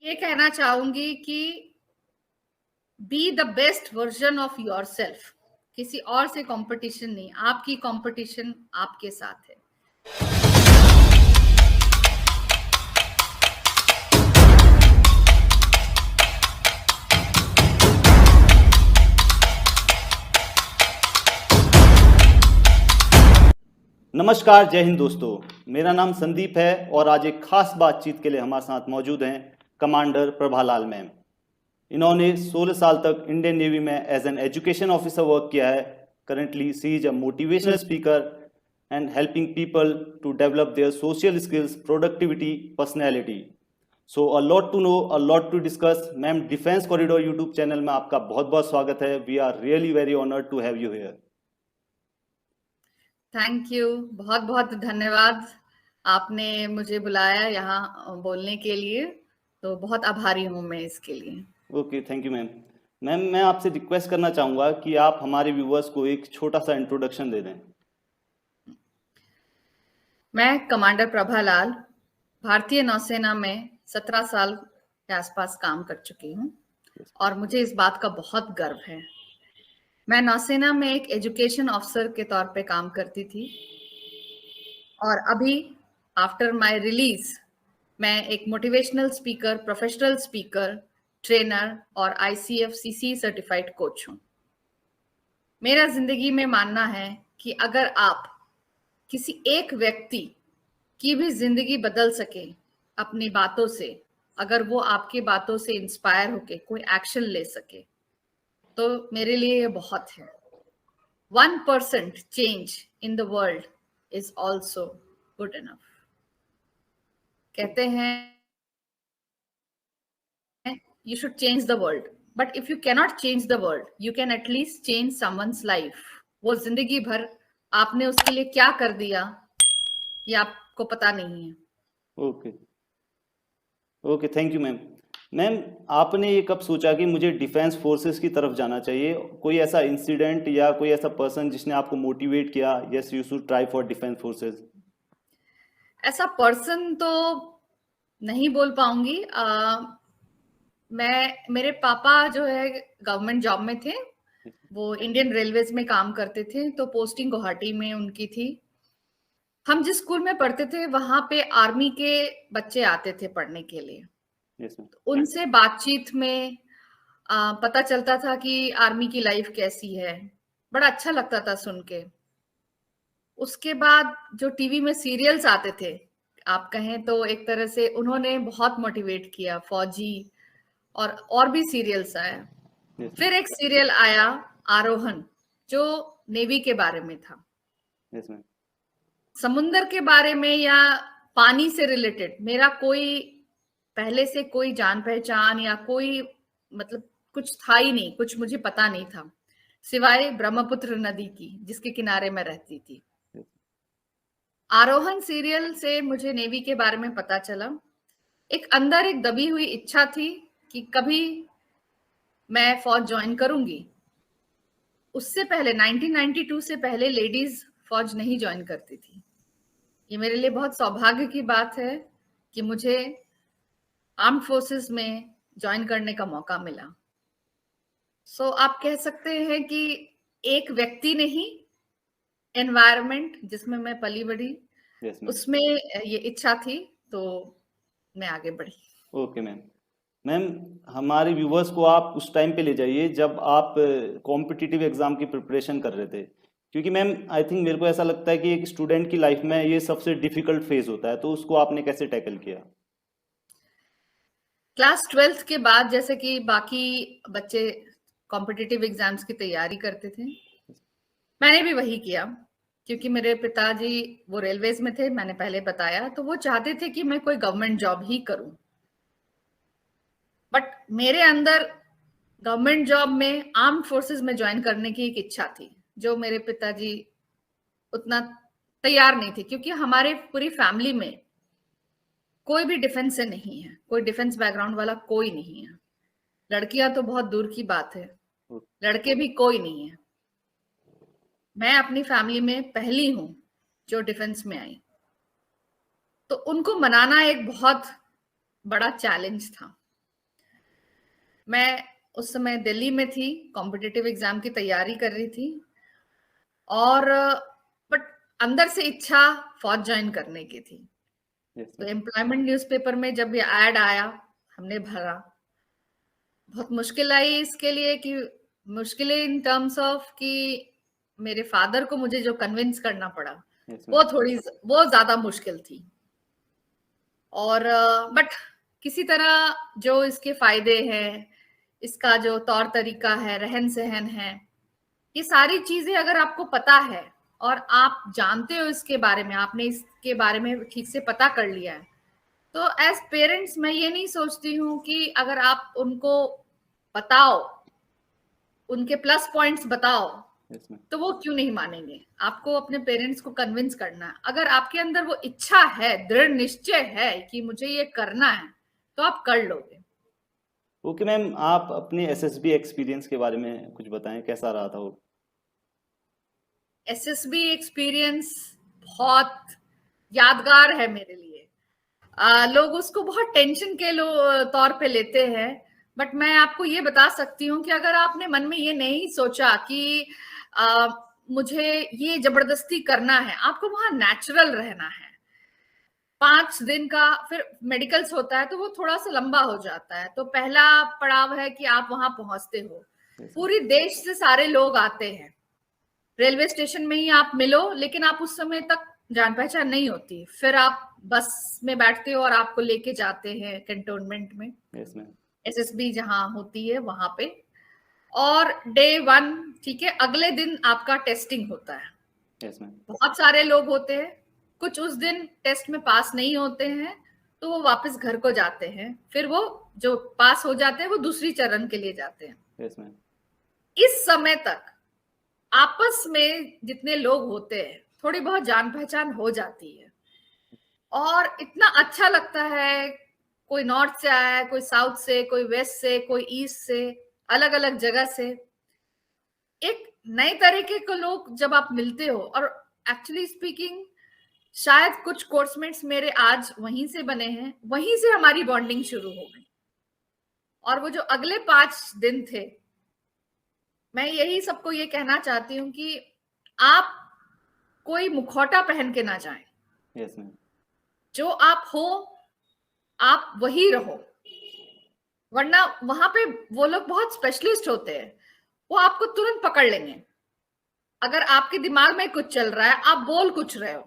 ये कहना चाहूंगी कि be the best version of yourself. किसी और से कंपटीशन नहीं, आपकी कंपटीशन आपके साथ है। नमस्कार, जय हिंद दोस्तों। मेरा नाम संदीप है और आज एक खास बातचीत के लिए हमारे साथ मौजूद हैं कमांडर प्रभालाल मैम। इन्होंने 16 साल तक इंडियन नेवी में as an education officer work किया है। Currently she is a motivational speaker and helping people to develop their social skills, productivity, personality. So a lot to know, a lot to discuss. Ma'am, defence corridor YouTube channel में आपका बहुत बहुत स्वागत है। We are really very honoured to have you here. Thank you, बहुत बहुत धन्यवाद। आपने मुझे बुलाया यहाँ बोलने के लिए, तो बहुत आभारी हूँ मैं इसके लिए। Okay, thank you ma'am. Ma'am, मैं आपसे रिक्वेस्ट करना चाहूँगा कि आप हमारे व्यूवर्स को एक छोटा सा इंट्रोडक्शन दे दें। मैं कमांडर प्रभालाल भारतीय नौसेना में 17 साल के आसपास काम कर चुकी हूँ और मुझे इस बात का बहुत गर्व है। मैं नौसेना में एक एजुकेशन ऑफिसर के तौर पे काम करती थी और अभी आफ्टर माय रिलीज मैं एक motivational speaker, professional speaker, trainer और ICF-CC सर्टिफाइड कोच हूँ। मेरा जिंदगी में मानना है कि अगर आप किसी एक व्यक्ति की भी जिंदगी बदल सके अपनी बातों से, अगर वो आपकी बातों से इंस्पायर होके कोई एक्शन ले सके, तो मेरे लिए ये बहुत है। 1% change in the world is also good enough. कहते हैं you should change the world, but if you cannot change the world, you can at least change someone's life. वो जिंदगी भर आपने उसके लिए क्या कर दिया ये आपको पता नहीं है। Okay okay, thank you ma'am. Ma'am, आपने ये कब सोचा कि मुझे डिफेंस फोर्सेस की तरफ जाना चाहिए? कोई ऐसा इंसिडेंट या कोई ऐसा पर्सन जिसने आपको मोटिवेट किया, yes you should try for defence forces? ऐसा पर्सन तो नहीं बोल पाऊंगी। मेरे पापा जो है गवर्नमेंट जॉब में थे, वो इंडियन रेलवेज में काम करते थे, तो पोस्टिंग गुवाहाटी में उनकी थी। हम जिस स्कूल में पढ़ते थे वहां पे आर्मी के बच्चे आते थे पढ़ने के लिए। Yes ma'am. उनसे बातचीत में पता चलता था कि आर्मी की लाइफ कैसी है। बड़ा अच्छा लगता था सुन के। उसके बाद जो टीवी में सीरियल्स आते थे, आप कहें तो एक तरह से उन्होंने बहुत मोटिवेट किया। फौजी और भी सीरियल्स आया। यस फिर एक सीरियल आया आरोहन, जो नेवी के बारे में था। Yes ma'am. समुंदर के बारे में या पानी से रिलेटेड मेरा कोई पहले से कोई जान पहचान या कोई मतलब कुछ था ही नहीं, कुछ मुझे पता नहीं था सिवाय ब्रह्मपुत्र नदी की, जिसके किनारे मैं रहती थी। आरोहण सीरियल से मुझे नेवी के बारे में पता चला। एक अंदर एक दबी हुई इच्छा थी कि कभी मैं फौज ज्वाइन करूंगी। उससे पहले 1992 से पहले लेडीज फौज नहीं ज्वाइन करती थी। ये मेरे लिए बहुत सौभाग्य की बात है कि मुझे आर्म्ड फोर्सेस में ज्वाइन करने का मौका मिला। सो आप कह सकते हैं कि एक व्यक्ति नहीं, एनवायरनमेंट जिसमें मैं पली बढ़ी, यस मैम। उसमें ये इच्छा थी, तो मैं आगे बढ़ी। Okay ma'am. मैम, हमारे व्यूवर्स को आप उस टाइम पे ले जाइए जब आप कॉम्पिटिटिव एग्जाम की प्रिपरेशन कर रहे थे, क्योंकि मैम आई थिंक मेरे को ऐसा लगता है कि एक स्टूडेंट की लाइफ में ये सबसे डिफिकल्ट फेज होता है, तो उसको आपने कैसे टैकल किया? क्लास 12th के बाद जैसे कि बाकी बच्चे कॉम्पिटिटिव एग्जाम्स की तैयारी करते थे, मैंने भी वही किया। क्योंकि मेरे पिताजी वो रेलवेज में थे, मैंने पहले बताया, तो वो चाहते थे कि मैं कोई गवर्नमेंट जॉब ही करूं। बट मेरे अंदर गवर्नमेंट जॉब में आर्म्ड फोर्सेस में ज्वाइन करने की एक इच्छा थी, जो मेरे पिताजी उतना तैयार नहीं थे, क्योंकि हमारे पूरी फैमिली में कोई भी डिफेंस से नहीं है, कोई डिफेंस बैकग्राउंड वाला कोई नहीं है। लड़कियां तो बहुत दूर की बात है, लड़के भी कोई नहीं है। मैं अपनी फैमिली में पहली हूं जो डिफेंस में आई, तो उनको मनाना एक बहुत बड़ा चैलेंज था। मैं उस समय दिल्ली में थी, कॉम्पिटिटिव एग्जाम की तैयारी कर रही थी, और बट अंदर से इच्छा फौज ज्वाइन करने की थी। तो एम्प्लॉयमेंट न्यूज़पेपर में जब ये ऐड आया, हमने भरा। बहुत मुश्किल आई इसके लिए, कि मुश्किलें इन टर्म्स ऑफ कि मेरे फादर को मुझे जो कन्विंस करना पड़ा, वो ज्यादा मुश्किल थी। और बट किसी तरह जो इसके फायदे हैं, इसका जो तौर तरीका है, रहन सहन है, ये सारी चीजें अगर आपको पता है और आप जानते हो इसके बारे में, आपने इसके बारे में ठीक से पता कर लिया है, तो एज पेरेंट्स मैं ये नहीं सोचती हूँ कि अगर आप उनको बताओ, उनके प्लस पॉइंट्स बताओ, तो वो क्यों नहीं मानेंगे। आपको अपने पेरेंट्स को कन्विंस करना है। अगर आपके अंदर वो इच्छा है, दृढ़ निश्चय है कि मुझे ये करना है, तो आप कर लोगे। ओके मैम, आप अपने एसएसबी एक्सपीरियंस के बारे में कुछ बताएं, कैसा रहा था वो? एसएसबी एक्सपीरियंस बहुत यादगार है मेरे लिए। लोग उसको बहुत टेंशन के तौर पे लेते हैं, बट मैं आपको ये बता सकती हूँ कि अगर आपने मन में ये नहीं सोचा कि मुझे ये जबरदस्ती करना है, आपको वहां नेचुरल रहना है। 5 दिन का फिर मेडिकल्स होता है, तो वो थोड़ा सा लंबा हो जाता है। तो पहला पड़ाव है कि आप वहां पहुंचते हो, पूरी देश से सारे लोग आते हैं, रेलवे स्टेशन में ही आप मिलो, लेकिन आप उस समय तक जान पहचान नहीं होती। फिर आप बस में बैठते हो और आपको लेके जाते हैं कैंटोनमेंट में, एसएसबी जहां होती है वहां पे। और डे 1, ठीक है, अगले दिन आपका टेस्टिंग होता है। बहुत सारे लोग होते हैं, कुछ उस दिन टेस्ट में पास नहीं होते हैं, तो वो वापस घर को जाते हैं। फिर वो जो पास हो जाते हैं वो दूसरी चरण के लिए जाते हैं। इस समय तक आपस में जितने लोग होते हैं, थोड़ी बहुत जान पहचान हो जाती है, और इतना अच्छा लगता है। कोई नॉर्थ से आया है, कोई साउथ से, कोई वेस्ट से, कोई ईस्ट से, अलग अलग जगह से। एक नए तरीके के लोग जब आप मिलते हो, और एक्चुअली स्पीकिंग शायद कुछ कोर्समेट्स मेरे आज वहीं से बने हैं, वहीं से हमारी बॉन्डिंग शुरू हो गई। और वो जो अगले 5 दिन थे, मैं यही सबको ये कहना चाहती हूँ कि आप कोई मुखौटा पहन के ना जाएं। Yes ma'am. जो आप हो, आप वही रहो, वरना वहां पे वो लोग बहुत स्पेशलिस्ट होते हैं, वो आपको तुरंत पकड़ लेंगे। अगर आपके दिमाग में कुछ चल रहा है, आप बोल कुछ रहे हो,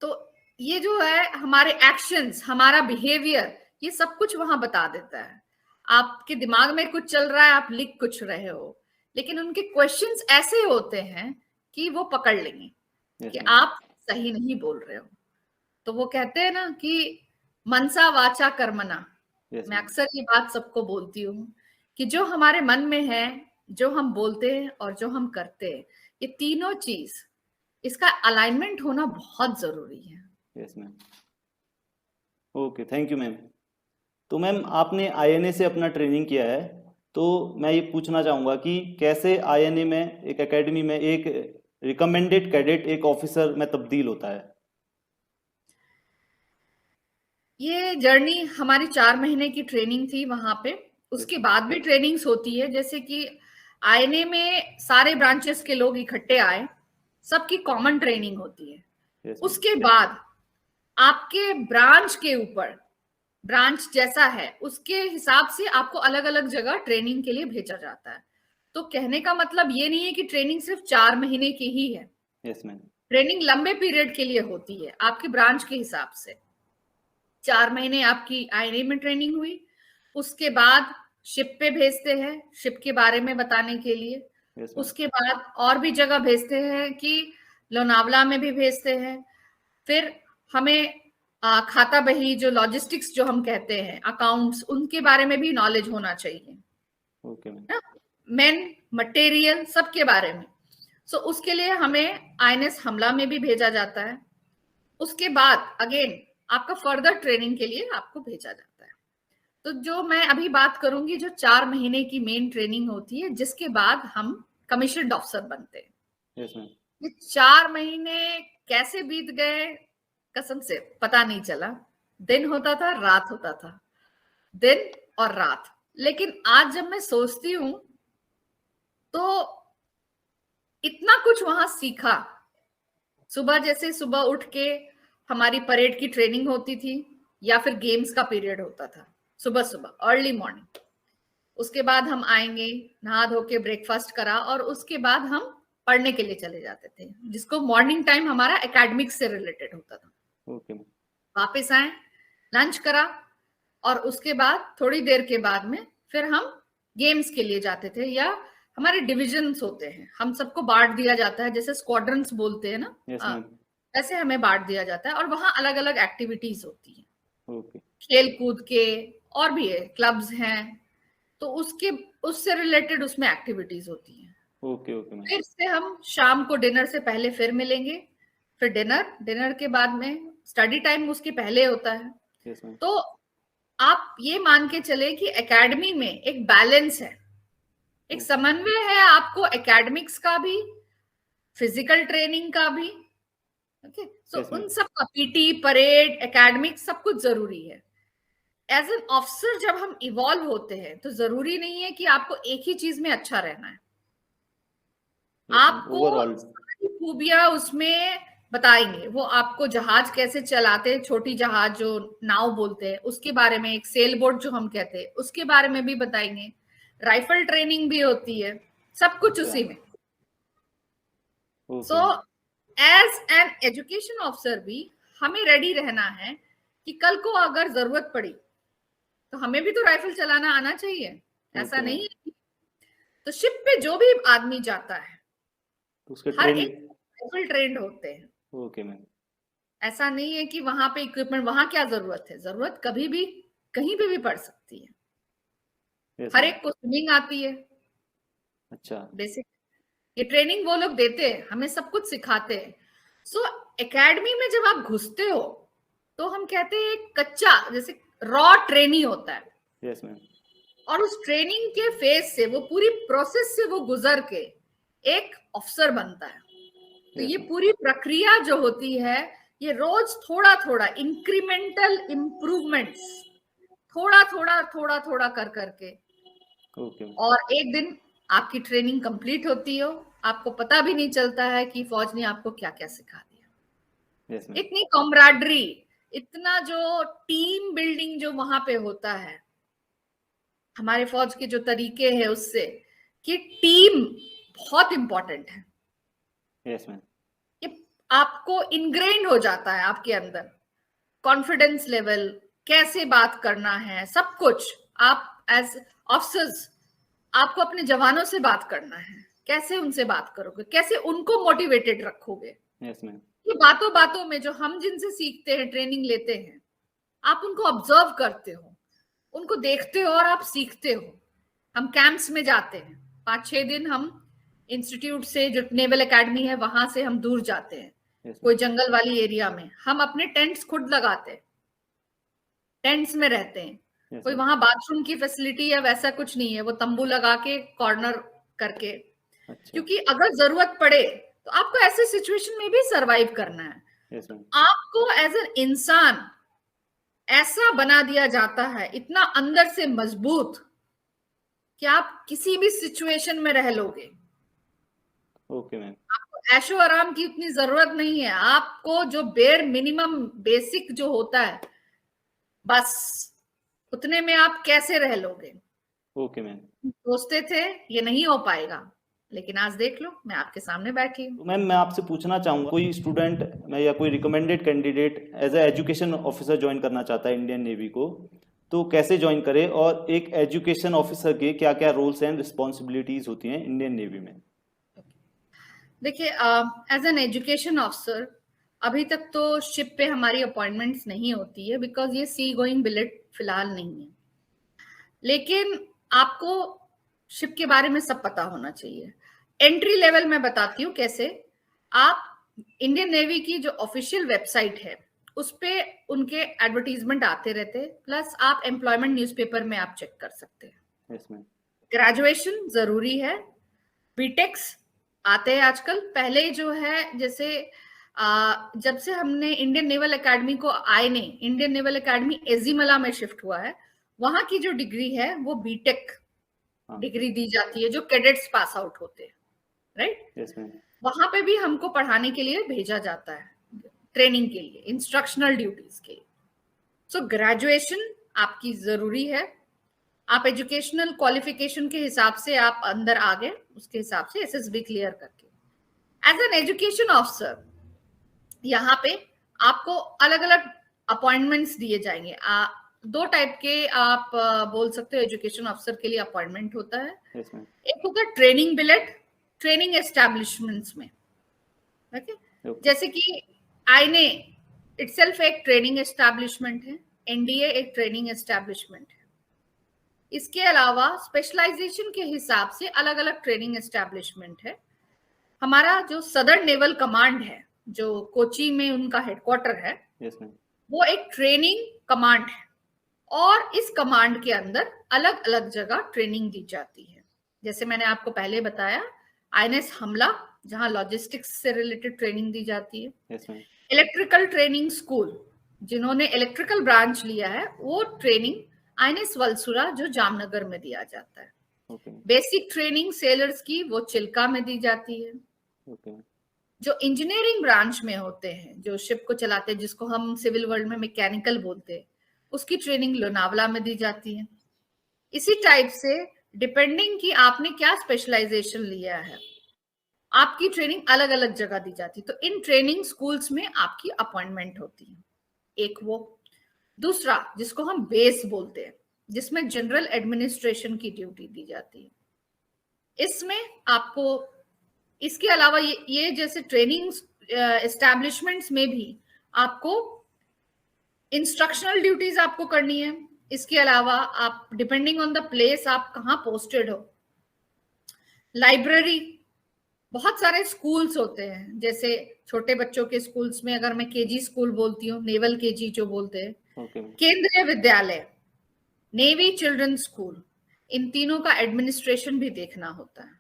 तो ये जो है हमारे एक्शंस, हमारा बिहेवियर, ये सब कुछ वहां बता देता है। आपके दिमाग में कुछ चल रहा है, आप लिख कुछ रहे हो, लेकिन उनके क्वेश्चंस ऐसे होते हैं कि वो पकड़ लेंगे कि आप सही नहीं बोल रहे हो। तो वो कहते हैं ना कि मनसा वाचा कर्मणा। मैं अक्सर ये बात सबको बोलती हूँ कि जो हमारे मन में है, जो हम बोलते हैं और जो हम करते हैं, ये तीनों चीज, इसका अलाइनमेंट होना बहुत जरूरी है। Yes ma'am. Okay, thank you ma'am. तो मैम, आपने आईएनए से अपना ट्रेनिंग किया है, तो मैं ये पूछना चाहूँगा कि कैसे आईएनए में, एक एकेडमी में, एक रिकमेंडेड कैडेट एक ऑफिसर में तब्दील होता है? ये जर्नी हमारी 4 महीने की ट्रेनिंग थी वहां पे। उसके बाद भी ट्रेनिंग्स होती है, जैसे कि आईएनए में सारे ब्रांचेस के लोग इकट्ठे आए, सबकी कॉमन ट्रेनिंग होती है। उसके बाद आपके ब्रांच के ऊपर, ब्रांच जैसा है उसके हिसाब से आपको अलग अलग जगह ट्रेनिंग के लिए भेजा जाता है। तो कहने का मतलब ये नहीं है कि ट्रेनिंग सिर्फ 4 महीने की ही है। Yes ma'am. ट्रेनिंग लंबे पीरियड के लिए होती है, आपके ब्रांच के हिसाब से। 4 महीने आपकी आईएनए में ट्रेनिंग हुई, उसके बाद शिप पे भेजते हैं, शिप के बारे में बताने के लिए। उसके बाद और भी जगह भेजते हैं, कि लोनावला में भी भेजते हैं। फिर हमें खाता बही, जो लॉजिस्टिक्स जो हम कहते हैं, अकाउंट्स, उनके बारे में भी नॉलेज होना चाहिए। Okay ma'am. मेन मटेरियल सबके बारे में। सो उसके लिए हमें आईएनएस हमला में भी भेजा जाता है। उसके बाद अगेन आपका फर्दर ट्रेनिंग के लिए आपको भेजा जाता है। तो जो मैं अभी बात करूंगी, जो 4 महीने की मेन ट्रेनिंग होती है, जिसके बाद हम कमीशन्ड ऑफिसर बनते हैं। Yes ma'am. ये 4 महीने कैसे बीत गए, कसम से पता नहीं चला। दिन होता था, रात होता था। दिन और रात। लेकिन आज जब मैं सोचती हूँ तो इतना कुछ वहां सीखा। सुबह जैसे सुबह उठ के हमारी परेड की ट्रेनिंग होती थी या फिर गेम्स का पीरियड होता था सुबह सुबह अर्ली मॉर्निंग। उसके बाद हम आएंगे, नहा धो के ब्रेकफास्ट करा और उसके बाद हम पढ़ने के लिए चले जाते थे, जिसको मॉर्निंग टाइम हमारा एकेडमिक्स से रिलेटेड होता था। ओके। वापस आए, लंच करा और उसके बाद थोड़ी देर के बाद में फिर हम गेम्स के लिए जाते थे, या हमारे डिविजन्स होते हैं, हम सबको बांट दिया जाता है, जैसे स्क्वाड्रंस बोलते हैं ना, यस मैम। ऐसे हमें बांट दिया जाता है और वहां अलग अलग एक्टिविटीज होती है। ओके। खेल कूद के और भी है, क्लब्स हैं, तो उससे रिलेटेड उसमें एक्टिविटीज होती हैं। Okay okay ma'am. फिर से हम शाम को डिनर से पहले फिर मिलेंगे, फिर डिनर के बाद में स्टडी टाइम उसके पहले होता है। Yes ma'am. तो आप ये मान के चले कि एकेडमी में एक बैलेंस है, एक समन्वय है, आपको एकेडमिक्स का भी, फिजिकल ट्रेनिंग का भी। ओके, सो Yes, ma'am. उन सब का पीटी, परेड, एकेडमिक्स सब कुछ जरूरी है। एज एन ऑफिसर जब हम इवॉल्व होते हैं तो जरूरी नहीं है कि आपको एक ही चीज में अच्छा रहना है। Yes, ma'am. आपको Overall. सारी खूबियां उसमें बताएंगे। वो आपको जहाज कैसे चलाते हैं, छोटी जहाज जो नाव बोलते हैं उसके बारे में, एक सेल बोट जो हम कहते हैं उसके बारे में भी बताएंगे। राइफल ट्रेनिंग भी होती है, सब कुछ अच्छा। उसी में। Okay. So as an education officer भी हमें रेडी रहना है कि कल को अगर जरूरत पड़ी तो हमें भी तो राइफल चलाना आना चाहिए। ऐसा Okay, नहीं ma'am. है। तो शिप पे जो भी आदमी जाता है तो उसके हर ट्रेन। एक राइफल ट्रेंड होते हैं। Okay ma'am. ऐसा नहीं है कि वहां पे इक्विपमेंट, वहां क्या जरूरत है, जरूरत कभी भी कहीं पे भी पड़ सकती है। Yes, हर ma'am. एक को स्विमिंग आती है, अच्छा। बेसिक। ये ट्रेनिंग वो लोग देते हैं, हमें सब कुछ सिखाते हैं। सो एकेडमी में जब आप घुसते हो तो हम कहते हैं एक कच्चा, जैसे रॉ ट्रेनी होता है, यस मैम। और उस ट्रेनिंग के फेज से, वो पूरी प्रोसेस से वो गुजर के एक ऑफिसर बनता है। तो Yes, ये ma'am. पूरी प्रक्रिया जो होती है, ये रोज थोड़ा थोड़ा इंक्रीमेंटल इम्प्रूवमेंट्स, थोड़ा थोड़ा थोड़ा थोड़ा कर करके, ओके मैम। और एक दिन आपकी ट्रेनिंग कंप्लीट होती हो, आपको पता भी नहीं चलता है कि फौज ने आपको क्या क्या सिखा दिया। Yes ma'am. इतनी कॉमराडरी, इतना जो टीम बिल्डिंग जो वहां पे होता है, हमारे फौज के जो तरीके हैं उससे, कि टीम बहुत इंपॉर्टेंट है। Yes ma'am. ये आपको इनग्रेन हो जाता है आपके अंदर, कॉन्फिडेंस लेवल, कैसे बात करना है, सब कुछ। आप एज ऑफिसर्स, आपको अपने जवानों से बात करना है, कैसे उनसे बात करोगे, कैसे उनको मोटिवेटेड रखोगे। Yes ma'am. ये बातों बातों में जो हम जिनसे सीखते हैं, ट्रेनिंग लेते हैं, आप उनको ऑब्जर्व करते हो, उनको देखते हो और आप सीखते हो। हम कैंप्स में जाते हैं, 5-6 दिन हम इंस्टीट्यूट से, जो नेवल एकेडमी है वहां से हम दूर जाते हैं, यस कोई जंगल वाली एरिया में। हम अपने टेंट्स खुद लगाते हैं, टेंट्स में रहते हैं। Yes, कोई ma'am. वहां बाथरूम की फैसिलिटी या वैसा कुछ नहीं है, वो तंबू लगा के कॉर्नर करके, अच्छा। क्योंकि अगर जरूरत पड़े तो आपको ऐसे सिचुएशन में भी सरवाइव करना है। Yes ma'am. आपको एज एन इंसान ऐसा बना दिया जाता है, इतना अंदर से मजबूत, कि आप किसी भी सिचुएशन में रह लोगे। Okay ma'am. आपको ऐशो आराम की उतनी जरूरत नहीं है, आपको जो बेयर मिनिमम बेसिक जो होता है, बस उतने में आप कैसे रह लोगे। Okay ma'am. सोचते थे ये नहीं हो पाएगा, लेकिन आज देख लो, मैं आपके सामने बैठी हूँ। तो मैम मैं आपसे पूछना चाहूँगा, कोई स्टूडेंट में या कोई recommended candidate as a education officer join करना चाहता है इंडियन नेवी को, तो कैसे ज्वाइन करे, और एक एजुकेशन ऑफिसर के क्या क्या रोल्स एंड रिस्पॉन्सिबिलिटीज होती हैं इंडियन नेवी में? देखिए, एज एन एजुकेशन ऑफिसर अभी तक तो शिप पे हमारी अपॉइंटमेंट्स नहीं होती है, बिकॉज ये सी गोइंग बिलेट फिलहाल नहीं है। लेकिन आपको शिप के बारे में सब पता होना चाहिए। एंट्री लेवल में बताती हूँ कैसे। आप इंडियन नेवी की जो ऑफिशियल वेबसाइट है उस पे उनके एडवर्टीजमेंट आते रहते हैं, प्लस आप एम्प्लॉयमेंट न्यूज़पेपर में आप चेक कर सकते हैं। Yes ma'am. ग्रेजुएशन जरूरी है, बीटेक्स आते हैं आजकल। पहले जो है, जैसे जब से हमने इंडियन नेवल एकेडमी को आए ने, इंडियन नेवल एकेडमी एजीमला में शिफ्ट हुआ है, वहां की जो डिग्री है वो बीटेक हाँ, डिग्री दी जाती है, जो कैडेट्स पास आउट होते हैं, राइट। यस मैम, वहां पे भी हमको पढ़ाने के लिए भेजा जाता है, ट्रेनिंग के लिए, इंस्ट्रक्शनल ड्यूटीज के लिए। सो ग्रेजुएशन आपकी जरूरी है। आप एजुकेशनल क्वालिफिकेशन के हिसाब से आप अंदर आ गए, उसके हिसाब से एसएसबी क्लियर करके एज एन एजुकेशन ऑफिसर यहाँ पे आपको अलग अलग अपॉइंटमेंट्स दिए जाएंगे। दो टाइप के आप बोल सकते हो एजुकेशन ऑफिसर के लिए अपॉइंटमेंट होता है। यस मैम, एक होता है ट्रेनिंग बिलेट, ट्रेनिंग एस्टैब्लिशमेंट्स में, ओके। ओके, जैसे कि आईने इटसेल्फ एक ट्रेनिंग एस्टैब्लिशमेंट है, एनडीए एक ट्रेनिंग एस्टैब्लिशमेंट है। इसके अलावा स्पेशलाइजेशन के हिसाब से अलग अलग ट्रेनिंग एस्टैब्लिशमेंट है। हमारा जो सदर्न नेवल कमांड है, जो कोची में उनका हेडक्वार्टर है, यस मैम, वो एक ट्रेनिंग कमांड है, और इस कमांड के अंदर अलग अलग जगह ट्रेनिंग दी जाती है। जैसे मैंने आपको पहले बताया, आईएनएस हमला, जहां लॉजिस्टिक्स से रिलेटेड ट्रेनिंग दी जाती है। Yes ma'am, electrical training school, जिन्होंने इलेक्ट्रिकल ब्रांच लिया है, वो ट्रेनिंग आईएनएस वलसुरा, जो जामनगर में दिया जाता है। ओके, बेसिक ट्रेनिंग सेलर्स की वो चिल्का में दी जाती है। ओके, जो इंजीनियरिंग ब्रांच में होते हैं, जो शिप को चलाते हैं, जिसको हम सिविल वर्ल्ड में मैकेनिकल बोलते हैं, उसकी ट्रेनिंग लोनावला में दी जाती है। इसी टाइप से डिपेंडिंग कि आपने क्या स्पेशलाइजेशन लिया है, आपकी ट्रेनिंग अलग अलग जगह दी जाती है। तो इन ट्रेनिंग स्कूल्स में आपकी अपॉइंटमेंट होती है, एक वो। दूसरा, जिसको हम बेस बोलते हैं, जिसमें जनरल एडमिनिस्ट्रेशन की ड्यूटी दी जाती है। इसमें आपको इसके अलावा ये जैसे ट्रेनिंग एस्टैब्लिशमेंट्स में भी आपको इंस्ट्रक्शनल ड्यूटीज आपको करनी है। इसके अलावा आप डिपेंडिंग ऑन द प्लेस आप कहाँ पोस्टेड हो, लाइब्रेरी, बहुत सारे स्कूल्स होते हैं। जैसे छोटे बच्चों के स्कूल्स में अगर मैं केजी स्कूल बोलती हूँ, नेवल केजी जो बोलते हैं, ओके, केंद्रीय विद्यालय, नेवी चिल्ड्रन स्कूल, इन तीनों का एडमिनिस्ट्रेशन भी देखना होता है।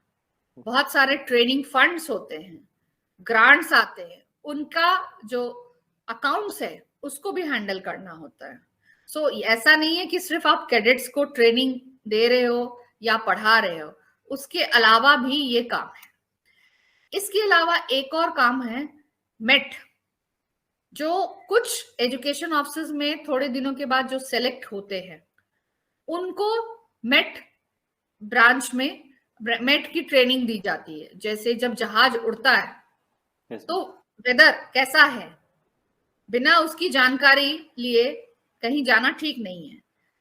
बहुत सारे ट्रेनिंग फंड्स होते हैं, ग्रांट्स आते हैं, उनका जो अकाउंट्स है उसको भी हैंडल करना होता है। सो ऐसा नहीं है कि सिर्फ आप कैडेट्स को ट्रेनिंग दे रहे हो या पढ़ा रहे हो, उसके अलावा भी ये काम है। इसके अलावा एक और काम है मेट, जो कुछ एजुकेशन ऑफिसर्स में थोड़े दिनों के बाद जो सेलेक्ट होते हैं, उनको मेट ब्रांच में मेट की ट्रेनिंग दी जाती है। जैसे जब जहाज उड़ता है यस तो वेदर कैसा है, बिना उसकी जानकारी लिए कहीं जाना ठीक नहीं है।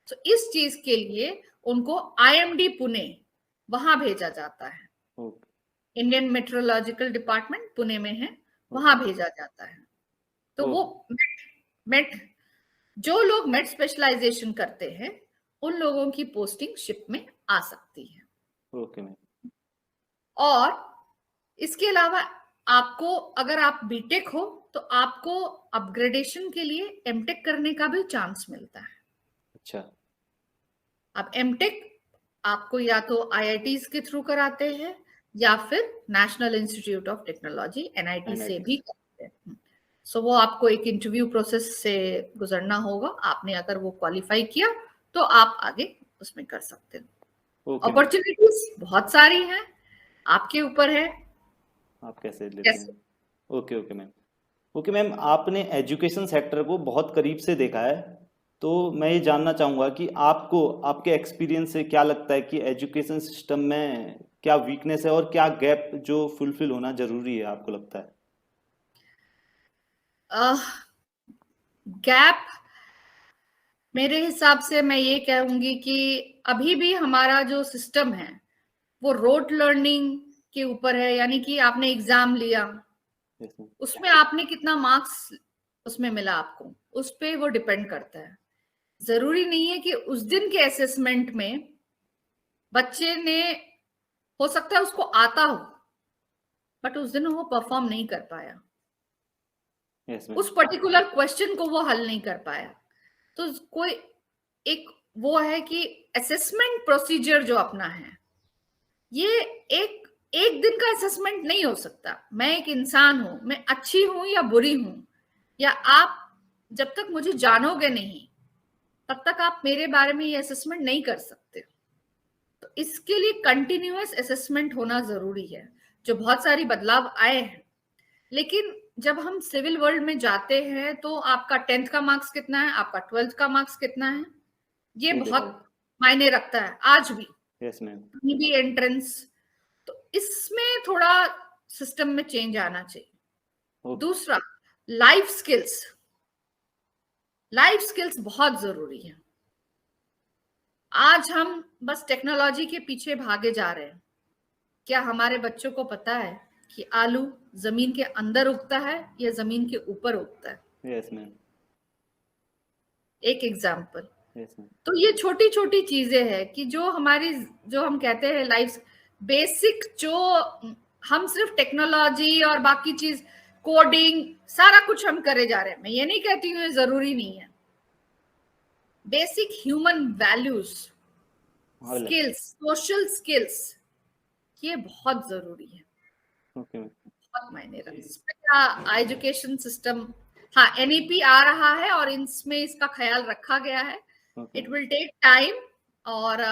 तो इस चीज के लिए उनको आईएमडी पुणे वहां भेजा जाता है। Okay, Indian meteorological department Pune में है, वहां भेजा जाता है। तो वो मेट जो लोग मेट स्पेशलाइजेशन करते हैं, उन लोगों की पोस्टिंग शिप में आ सकती है। ओके मैम, और इसके अलावा आपको, अगर आप बीटेक हो तो आपको अपग्रेडेशन के लिए एमटेक करने का भी चांस मिलता है। अच्छा, अब एमटेक आपको या तो आईआईटीज के थ्रू कराते हैं या फिर national institute of technology NIT से भी कराते हैं। सो वो आपको एक इंटरव्यू प्रोसेस से गुजरना होगा। आपने अगर वो क्वालिफाई किया तो आप आगे उसमें कर सकते हो। अपॉर्चुनिटीज बहुत सारी हैं, आपके ऊपर है आप कैसे लेते हैं। Okay, okay ma'am, okay ma'am, आपने एजुकेशन सेक्टर को बहुत करीब से देखा है, तो मैं ये जानना चाहूँगा कि आपको आपके एक्सपीरियंस से क्या लगता है कि एजुकेशन सिस्टम में क्या वीकनेस है और क्या गैप जो फुलफिल होना जरूरी है आपको लगता है। गैप मेरे हिसाब से मैं ये कहूंगी कि अभी भी हमारा जो सिस्टम है वो रोट लर्निंग के ऊपर है। यानी कि आपने एग्जाम लिया, उसमें आपने कितना मार्क्स उसमें मिला आपको, उस पे वो डिपेंड करता है। जरूरी नहीं है कि उस दिन के असेसमेंट में बच्चे ने, हो सकता है उसको आता हो बट उस दिन वो परफॉर्म नहीं कर पाया, उस पर्टिकुलर क्वेश्चन को वो हल नहीं कर पाया। तो कोई एक वो है कि असेसमेंट प्रोसीजर जो अपना है, ये एक दिन का असेसमेंट नहीं हो सकता। मैं एक इंसान हूं, मैं अच्छी हूं या बुरी हूं, या आप जब तक मुझे जानोगे नहीं तब तक आप मेरे बारे में ये असेसमेंट नहीं कर सकते। तो इसके लिए कंटिन्यूअस असेसमेंट होना जरूरी है। जो बहुत सारी बदलाव आए हैं, लेकिन जब हम सिविल वर्ल्ड में जाते हैं तो आपका 10th का मार्क्स कितना है, आपका 12th का मार्क्स कितना है, ये बहुत मायने रखता है आज भी। Yes ma'am. भी एंट्रेंस, तो इसमें थोड़ा सिस्टम में चेंज आना चाहिए। दूसरा, लाइफ स्किल्स। लाइफ स्किल्स बहुत जरूरी है। आज हम बस टेक्नोलॉजी के पीछे भागे जा रहे हैं। क्या हमारे बच्चों को पता है कि आलू जमीन के अंदर उगता है या जमीन के ऊपर उगता है? Yes ma'am. एक एग्जाम्पल। Yes ma'am. तो ये छोटी छोटी चीजें हैं कि जो हमारी, जो हम कहते हैं लाइफ बेसिक, जो हम सिर्फ टेक्नोलॉजी और बाकी चीज, कोडिंग, सारा कुछ हम करे जा रहे हैं। मैं ये नहीं कहती हूँ ये जरूरी नहीं है। Basic human values, skills, social skills, ये बहुत जरूरी है। Okay ma'am. बहुत मायने रखता है एजुकेशन सिस्टम। हाँ, एनईपी आ रहा है और इसमें इसका ख्याल रखा गया है। इट विल टेक टाइम और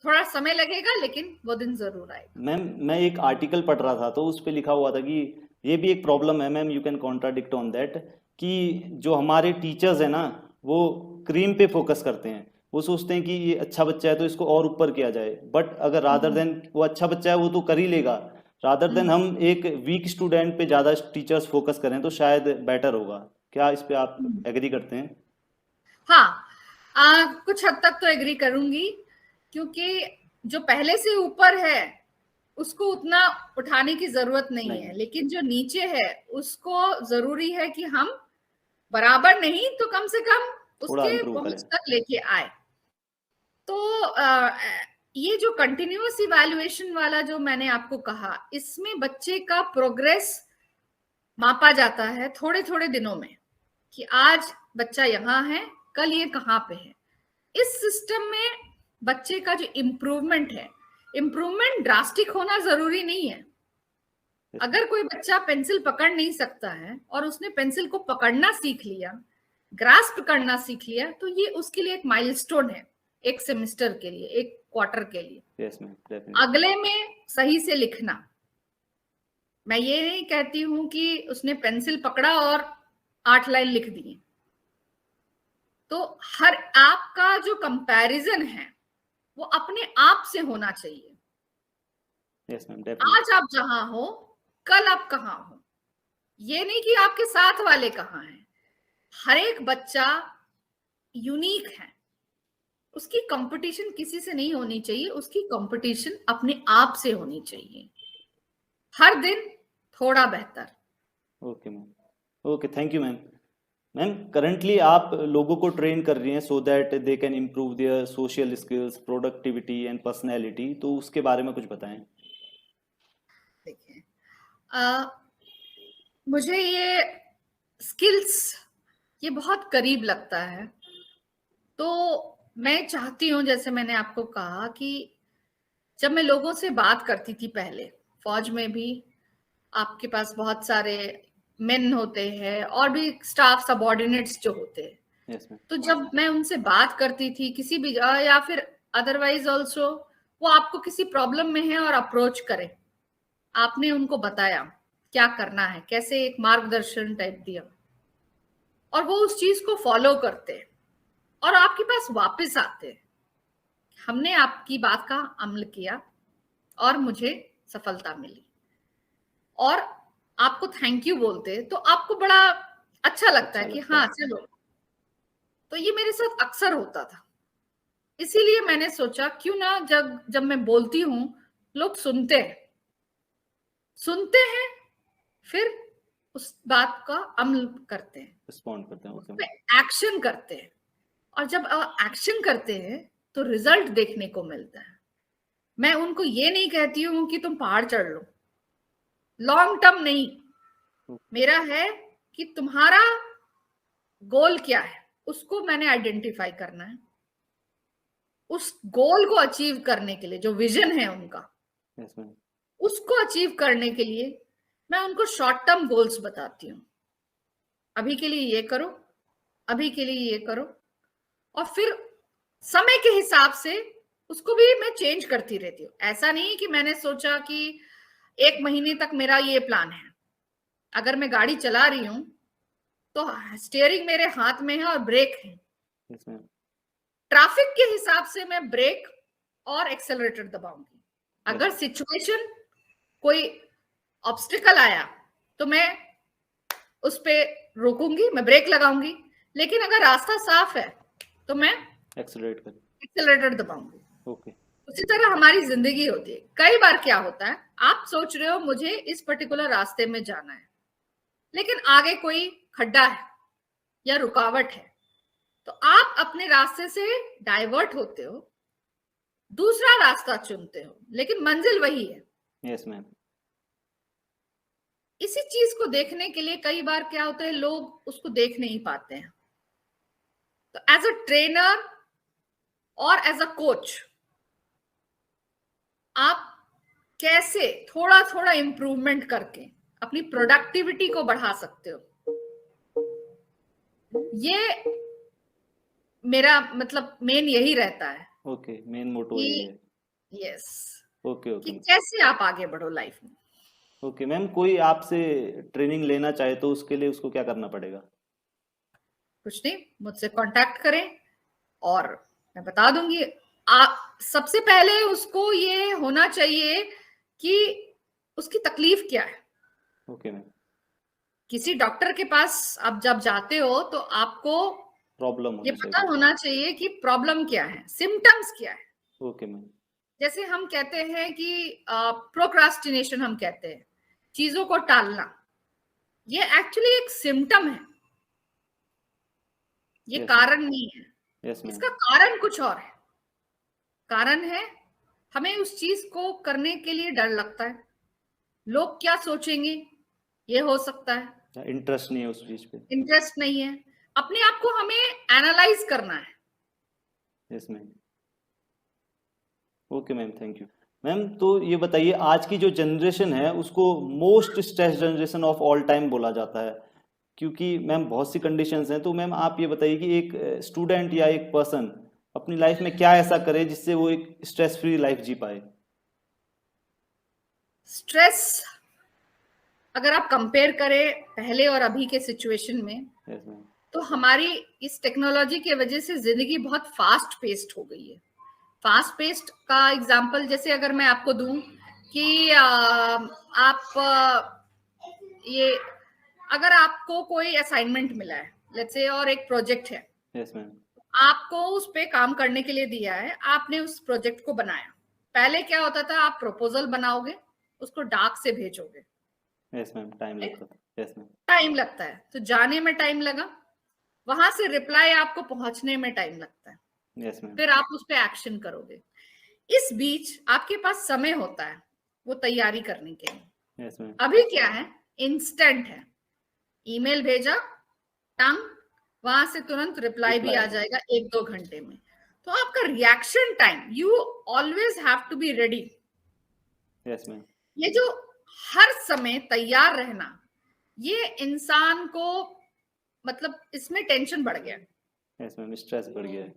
थोड़ा समय लगेगा, लेकिन वो दिन जरूर आएगा। मैम, मैं एक आर्टिकल पढ़ रहा था तो उस पे लिखा हुआ था कि ये भी एक प्रॉब्लम है ma'am, you can contradict on that, कि जो हमारे टीचर्स हैं ना वो क्रीम पे फोकस करते हैं। वो सोचते हैं कि ये अच्छा बच्चा है तो इसको और ऊपर किया जाए, बट अगर रादर देन वो अच्छा बच्चा है वो तो कर ही लेगा, रादर देन हम एक वीक स्टूडेंट पे ज्यादा टीचर्स फोकस करें तो शायद बेटर होगा। क्या इस पे आप एग्री करते हैं? हाँ, कुछ हद तक तो एग्री करूंगी, क्योंकि जो पहले से ऊपर है उसको उतना उठाने की जरूरत नहीं है, लेकिन जो नीचे है उसको जरूरी है कि हम बराबर नहीं तो कम से कम उसके पहुंच तक लेके आए। तो ये जो कंटिन्यूअस इवैल्यूएशन वाला जो मैंने आपको कहा, इसमें बच्चे का प्रोग्रेस मापा जाता है थोड़े थोड़े दिनों में, कि आज बच्चा यहाँ है, कल ये कहाँ पे है। इस सिस्टम में बच्चे का जो इम्प्रूवमेंट है, इम्प्रूवमेंट ड्रास्टिक होना जरूरी नहीं है। अगर कोई बच्चा पेंसिल पकड़ नहीं सकता है और उसने पेंसिल को पकड़ना सीख लिया, ग्रास्प करना सीख लिया, तो ये उसके लिए एक माइलस्टोन है, एक सेमेस्टर के लिए, एक क्वार्टर के लिए। yes, अगले में सही से लिखना। मैं ये नहीं कहती हूं कि उसने पेंसिल पकड़ा और 8 लाइन लिख दी। तो हर आपका जो कंपैरिजन है वो अपने आप से होना चाहिए। yes, आज आप जहां हो, कल आप कहां हो, ये नहीं कि आपके साथ वाले कहां हैं। हर एक बच्चा यूनिक है, उसकी कंपटीशन किसी से नहीं होनी चाहिए, उसकी कंपटीशन अपने आप से होनी चाहिए, हर दिन थोड़ा बेहतर। Okay ma'am, okay, thank you ma'am. Ma'am, currently आप लोगों को ट्रेन कर रही हैं so that they can improve their social skills, productivity and personality, तो उसके बारे में कुछ बताएं। देखिए, मुझे ये स्किल्स ये बहुत करीब लगता है। तो मैं चाहती हूँ, जैसे मैंने आपको कहा कि जब मैं लोगों से बात करती थी पहले, फौज में भी आपके पास बहुत सारे मेन होते हैं और भी स्टाफ सबऑर्डिनेट्स जो होते हैं। yes, तो जब मैं उनसे बात करती थी किसी भी या फिर अदरवाइज ऑल्सो, वो आपको किसी प्रॉब्लम में है और अप्रोच करें, आपने उनको बताया क्या करना है, कैसे एक मार्गदर्शन टाइप दिया, और वो उस चीज को फॉलो करते हैं और आपके पास वापस आते हैं, हमने आपकी बात का अमल किया और मुझे सफलता मिली, और आपको थैंक यू बोलते, तो आपको बड़ा अच्छा लगता है कि हाँ चलो। तो ये मेरे साथ अक्सर होता था, इसीलिए मैंने सोचा क्यों ना जब मैं बोलती हूँ लोग सुनते हैं, फिर उस बात का अमल करते हैं, रिस्पॉन्ड करते हैं, उसमें एक्शन करते हैं, और जब एक्शन करते हैं तो रिजल्ट देखने को मिलता है। मैं उनको ये नहीं कहती हूँ कि तुम पहाड़ चढ़ लो, लॉन्ग टर्म नहीं, मेरा है कि तुम्हारा गोल क्या है, उसको मैंने आइडेंटिफाई करना है। उस गोल को अचीव करने के लिए, जो विजन है उनका, yes, उसको अचीव करने के लिए मैं उनको शॉर्ट टर्म गोल्स बताती हूँ। अभी के लिए ये करो, अभी के लिए ये करो, और फिर समय के हिसाब से उसको भी मैं चेंज करती रहती हूँ। ऐसा नहीं कि मैंने सोचा कि 1 महीने तक मेरा ये प्लान है। अगर मैं गाड़ी चला रही हूँ तो स्टीयरिंग मेरे हाथ में है और ब्रेक है। Yes, ma'am. ट्रैफिक के हिसाब से मैं ब्रेक और एक्सेलरेटर दबाऊंगी। अगर सिचुएशन कोई ऑब्स्टिकल आया तो मैं उस पे रोकूंगी, मैं ब्रेक लगाऊंगी। लेकिन अगर रास्ता साफ है तो मैं एक्सेलरेटर दबाऊंगी। ओके। उसी तरह हमारी जिंदगी होती है। कई बार क्या होता है, आप सोच रहे हो मुझे इस पर्टिकुलर रास्ते में जाना है, लेकिन आगे कोई खड्डा है या रुकावट है, तो आप अपने रास्ते से डाइवर्ट होते हो, दूसरा रास्ता चुनते हो, लेकिन मंजिल वही है। Yes ma'am. इसी चीज को देखने के लिए कई बार क्या होता है, लोग उसको देख नहीं पाते हैं। तो एज अ ट्रेनर और एज अ कोच आप कैसे थोड़ा थोड़ा इंप्रूवमेंट करके अपनी प्रोडक्टिविटी को बढ़ा सकते हो, ये मेरा मतलब मेन यही रहता है। ओके, मेन मोटो यही है। यस। ओके कि ओके कैसे आप आगे बढ़ो लाइफ में। ओके मैम, कोई आपसे ट्रेनिंग लेना चाहे तो उसके लिए उसको क्या करना पड़ेगा? कुछ नहीं, मुझसे कांटेक्ट करें और मैं बता दूंगी। आप सबसे पहले उसको ये होना चाहिए कि उसकी तकलीफ क्या है। Okay ma'am. किसी डॉक्टर के पास आप जब जाते हो तो आपको प्रॉब्लम ये होनी पता चाहिए। होना चाहिए कि प्रॉब्लम क्या है, सिम्टम्स क्या है। Okay ma'am. जैसे हम कहते हैं कि प्रोक्रास्टिनेशन, हम कहते हैं चीजों को टालना, ये एक्चुअली एक सिम्टम है, ये यस कारण नहीं है। Yes ma'am. इसका कारण कुछ और है। कारण है हमें उस चीज को करने के लिए डर लगता है, लोग क्या सोचेंगे ये हो सकता है, इंटरेस्ट नहीं है उस चीज पे। इंटरेस्ट नहीं है। अपने आप को हमें एनालाइज करना है। Yes ma'am. Okay ma'am, thank you. Ma'am तो ये बताइए, आज की जो जनरेशन है उसको most stress generation of all time बोला जाता है, क्योंकि मैम बहुत सी कंडीशंस हैं। तो मैम आप ये बताइए कि एक स्टूडेंट या एक पर्सन अपनी लाइफ में क्या ऐसा करे जिससे वो एक स्ट्रेस फ्री लाइफ जी पाए? स्ट्रेस अगर आप कंपेयर करें पहले और अभी के सिचुएशन में, यस मैम। तो हमारी इस टेक्नोलॉजी की वजह से जिंदगी बहुत फास्ट पेस्ड हो गई है। फास्ट पेस्ड का एग्जांपल जैसे अगर मैं आपको दूं कि आप ये अगर आपको कोई असाइनमेंट मिला है लेट्स से और एक प्रोजेक्ट है, यस मैम। आपको उस पे काम करने के लिए दिया है, आपने उस प्रोजेक्ट को बनाया। पहले क्या होता था, आप प्रपोजल बनाओगे, उसको डाक से भेजोगे, यस मैम, टाइम लगता था। Yes ma'am. टाइम लगता है, तो जाने में टाइम लगा, वहां से रिप्लाई आपको पहुंचने में टाइम लगता है, यस मैम। फिर आप उस पर एक्शन करोगे। इस बीच आपके पास समय होता है वो तैयारी करने के लिए। Yes ma'am. अभी क्या है, इंस्टेंट है, ईमेल भेजा, टंग, वहां से तुरंत रिप्लाई भी आ जाएगा 1-2 घंटे में। तो आपका reaction time, you always have to be ready. Yes ma'am. ये जो हर समय तैयार रहना, ये इंसान को मतलब इसमें टेंशन बढ़ गया। यस मैम, स्ट्रेस बढ़ गया है।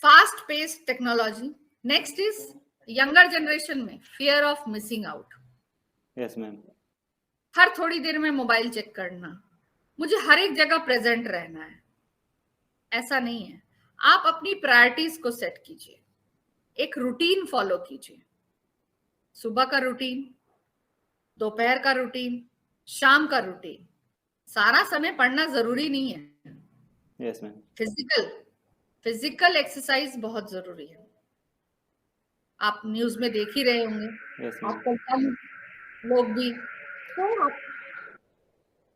Fast paced technology. Next is younger generation में fear of missing out. Yes ma'am. हर थोड़ी देर में मोबाइल चेक करना, मुझे हर एक जगह प्रेजेंट रहना है, ऐसा नहीं है। आप अपनी प्रायोरिटीज को सेट कीजिए, एक रूटीन फॉलो कीजिए। सुबह का रूटीन, दोपहर का रूटीन, शाम का रूटीन। सारा समय पढ़ना जरूरी नहीं है। Yes ma'am. फिजिकल एक्सरसाइज बहुत जरूरी है। आप न्यूज में देख ही रहे होंगे, यस मैम। आजकल कम लोग भी, तो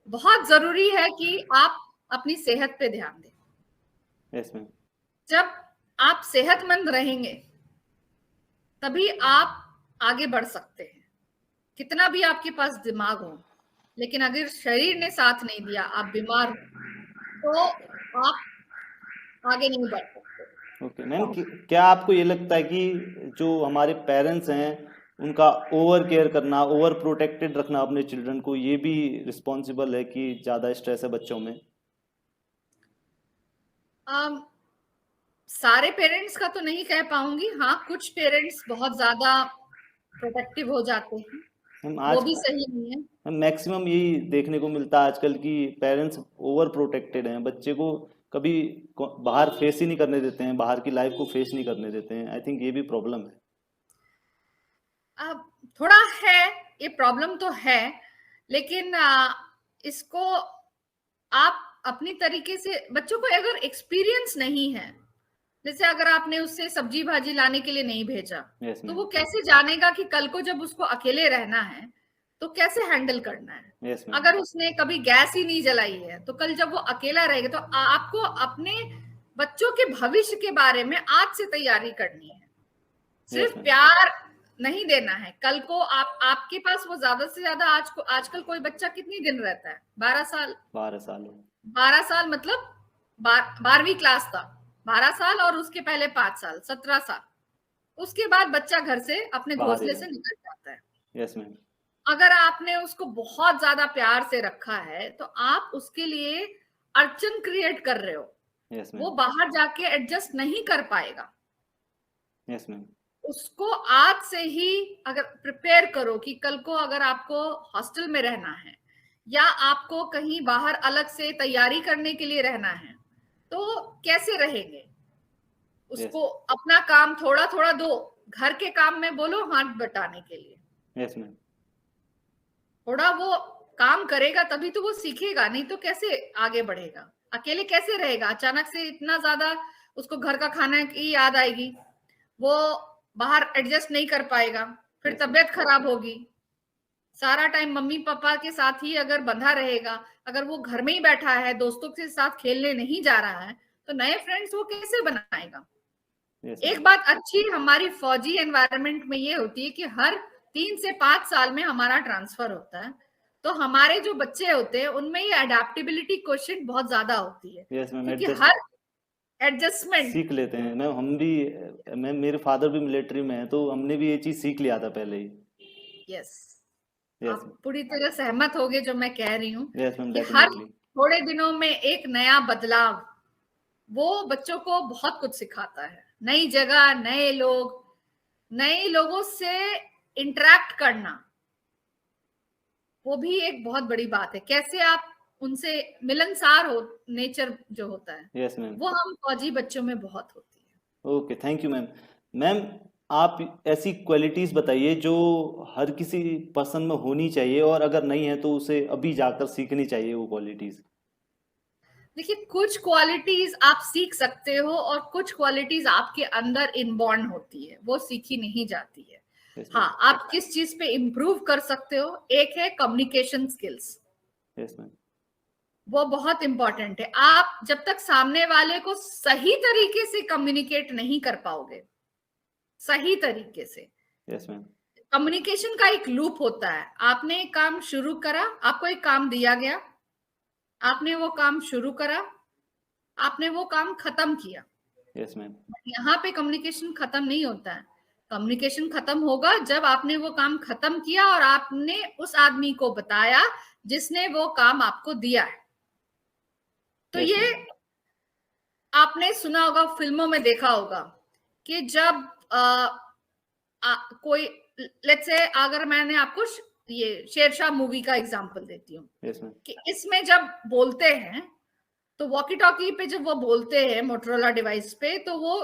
बहुत जरूरी है कि आप अपनी सेहत पे ध्यान दें। Yes ma'am. जब आप सेहतमंद रहेंगे तभी आप आगे बढ़ सकते हैं। कितना भी आपके पास दिमाग हो, लेकिन अगर शरीर ने साथ नहीं दिया, आप बीमार हो, तो आप आगे नहीं बढ़ सकते। ओके मैम, क्या आपको ये लगता है कि जो हमारे पेरेंट्स हैं उनका ओवर केयर करना, ओवर प्रोटेक्टेड रखना अपने चिल्ड्रन को, ये भी रिस्पॉन्सिबल है कि ज़्यादा स्ट्रेस है बच्चों में? सारे पेरेंट्स का तो नहीं कह पाऊंगी, हाँ कुछ पेरेंट्स बहुत ज्यादा प्रोटेक्टिव हो जाते हैं, मैम वो आज भी सही नहीं है। मैक्सिमम यही देखने को मिलता है आजकल की पेरेंट्स ओवर प्रोटेक्टेड हैं, बच्चे को कभी बाहर फेस ही नहीं करने देते हैं, बाहर की लाइफ को फेस नहीं करने देते हैं। आई थिंक ये भी प्रॉब्लम है। अब थोड़ा है, ये प्रॉब्लम तो है, लेकिन इसको आप अपनी तरीके से, बच्चों को अगर एक्सपीरियंस नहीं है, जैसे अगर आपने उससे सब्जी भाजी लाने के लिए नहीं भेजा, यस तो मैम। वो कैसे जानेगा कि कल को जब उसको अकेले रहना है तो कैसे हैंडल करना है। Yes ma'am. अगर उसने कभी गैस ही नहीं जलाई है तो कल जब वो अकेला रहेगा, तो आपको अपने बच्चों के भविष्य के बारे में आज से तैयारी करनी है। यस सिर्फ मैम। प्यार नहीं देना है, कल को आपके पास वो ज्यादा से ज्यादा आजकल कोई बच्चा कितनी दिन रहता है? 12 साल। 12 साल। 12 साल मतलब 12वीं क्लास तक 12 साल, और उसके पहले 5 साल 17 साल। उसके बाद बच्चा घर से अपने बाहर घोंसले है। से निकल जाता है। Yes ma'am. अगर आपने उसको बहुत ज्यादा प्यार से रखा है तो आप उसके लिए अड़चन क्रिएट कर रहे हो, यस वो मैम। बाहर जाके एडजस्ट नहीं कर पाएगा। Yes ma'am. उसको आज से ही अगर प्रिपेयर करो कि कल को अगर आपको हॉस्टल में रहना है या आपको कहीं बाहर अलग से तैयारी करने के लिए रहना है, तो कैसे रहेंगे। उसको अपना काम थोड़ा थोड़ा दो, घर के काम में बोलो हाथ बटाने के लिए। Yes ma'am. थोड़ा वो काम करेगा तभी तो वो सीखेगा, नहीं तो कैसे आगे बढ़ेगा। अकेले कैसे रहेगा, अचानक से इतना ज्यादा उसको घर का खाना की याद आएगी, वो बाहर एडजस्ट नहीं कर पाएगा, फिर Yes, तबीयत खराब होगी। सारा टाइम मम्मी पापा के साथ ही अगर बंधा रहेगा, अगर वो घर में ही बैठा है, दोस्तों के साथ खेलने नहीं जा रहा है, तो नए फ्रेंड्स वो कैसे बनाएगा। yes, एक मैम। बात अच्छी हमारी फौजी एनवायरनमेंट में ये होती है कि हर 3 से 5 साल में हमारा ट्रांसफर होता है, तो हमारे जो बच्चे होते हैं उनमें ये अडेप्टेबिलिटी क्वेश्चन बहुत ज्यादा होती है, यस मैम। क्योंकि एडजस्ट हर एडजस्टमेंट। सीख लेते हैं मैम। हम भी, मैम मेरे फादर भी मिलिट्री में है, तो हमने भी ये चीज सीख लिया था पहले ही। यस, यस आप पूरी तरह सहमत होगे जो मैं कह रही हूँ यस मैम, कि हर डेफिनेटली। थोड़े दिनों में एक नया बदलाव वो बच्चों को बहुत कुछ सिखाता है। नई जगह, नए लोग, नए लोगों से इंटरेक्ट करना, वो भी एक बहुत बड़ी बात है। कैसे आप उनसे मिलनसार हो, नेचर जो होता है यस मैम। वो हम फौजी बच्चों में बहुत होती है। Okay, thank you ma'am. Ma'am आप ऐसी क्वालिटीज बताइए जो हर किसी पर्सन में होनी चाहिए, और अगर नहीं है तो उसे अभी जाकर सीखनी चाहिए वो क्वालिटीज। देखिए, कुछ क्वालिटीज आप सीख सकते हो और कुछ क्वालिटीज आपके अंदर इनबॉर्न होती है, वो सीखी नहीं जाती है। Yes ma'am. हाँ, आप किस चीज पे इम्प्रूव कर सकते हो, एक है कम्युनिकेशन स्किल्स, यस मैम। वो बहुत इंपॉर्टेंट है। आप जब तक सामने वाले को सही तरीके से कम्युनिकेट नहीं कर पाओगे, सही तरीके से, यस मैम। कम्युनिकेशन का एक लूप होता है। आपने एक काम शुरू करा, आपको एक काम दिया गया, आपने वो काम शुरू करा, आपने वो काम खत्म किया। Yes ma'am. यहाँ पे कम्युनिकेशन खत्म नहीं होता है। कम्युनिकेशन खत्म होगा जब आपने वो काम खत्म किया और आपने उस आदमी को बताया जिसने वो काम आपको दिया है। तो यस ये मैम। आपने सुना होगा, फिल्मों में देखा होगा कि जब कोई, लेट्स से अगर मैंने आपको ये शेरशाह मूवी का एग्जांपल देती हूँ, यस मैम। कि इसमें जब बोलते हैं तो वॉकी टॉकी पे जब वो बोलते हैं मोटरोला डिवाइस पे, तो वो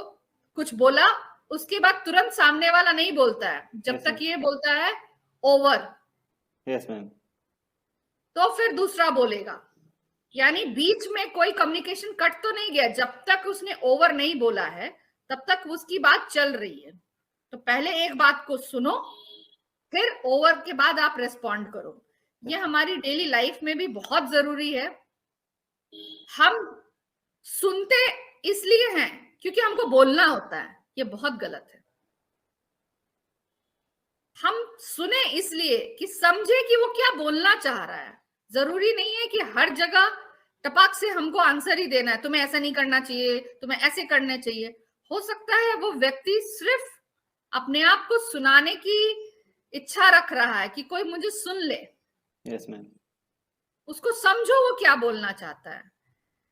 कुछ बोला, उसके बाद तुरंत सामने वाला नहीं बोलता है, जब Yes, तक ma'am. ये बोलता है ओवर, यस मैम। तो फिर दूसरा बोलेगा। यानी बीच में कोई कम्युनिकेशन कट तो नहीं गया, जब तक उसने ओवर नहीं बोला है तब तक उसकी बात चल रही है। तो पहले एक बात को सुनो, फिर ओवर के बाद आप रेस्पॉन्ड करो। ये हमारी डेली लाइफ में भी बहुत जरूरी है। हम सुनते इसलिए हैं क्योंकि हमको बोलना होता है, ये बहुत गलत है। हम सुने इसलिए कि समझे कि वो क्या बोलना चाह रहा है। जरूरी नहीं है कि हर जगह टपाक से हमको आंसर ही देना है, तुम्हें ऐसा नहीं करना चाहिए, तुम्हें ऐसे करना चाहिए। हो सकता है वो व्यक्ति सिर्फ अपने आप को सुनाने की इच्छा रख रहा है कि कोई मुझे सुन ले। Yes ma'am. उसको समझो वो क्या बोलना चाहता है,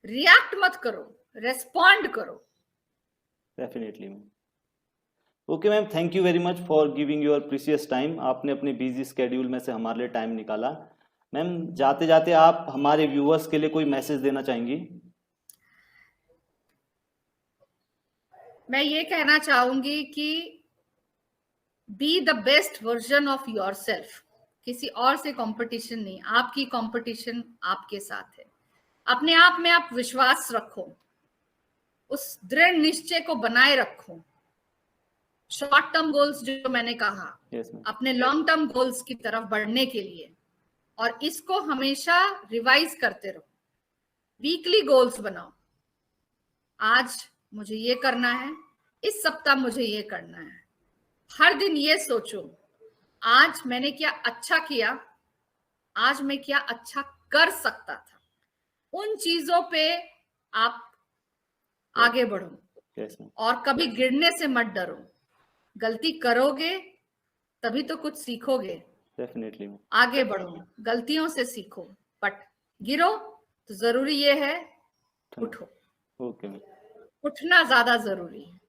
रिएक्ट मत करो, रेस्पॉन्ड करो। Definitely ma'am. Okay ma'am, thank you very much for giving your precious time. आपने अपने बिजी स्केड्यूल में से हमारे लिए टाइम निकाला। मैम, जाते जाते आप हमारे व्यूअर्स के लिए कोई मैसेज देना चाहेंगी? मैं ये कहना चाहूंगी कि be the best version of yourself. किसी और से कंपटीशन नहीं, आपकी कंपटीशन आपके साथ है। अपने आप में आप विश्वास रखो, उस दृढ़ निश्चय को बनाए रखो। शॉर्ट टर्म गोल्स जो मैंने कहा, यस मैम। अपने लॉन्ग टर्म गोल्स की तरफ बढ़ने के लिए, और इसको हमेशा रिवाइज करते रहो। वीकली गोल्स बनाओ, आज मुझे ये करना है, इस सप्ताह मुझे ये करना है। हर दिन ये सोचो, आज मैंने क्या अच्छा किया, आज मैं क्या अच्छा कर सकता था। उन चीजों पे आप आगे बढ़ो, यस मैम। और कभी गिरने से मत डरो। गलती करोगे तभी तो कुछ सीखोगे। Definitely ma'am. आगे बढ़ो, गलतियों से सीखो, बट गिरो तो जरूरी ये है, उठो। Okay ma'am. उठना ज्यादा जरूरी है।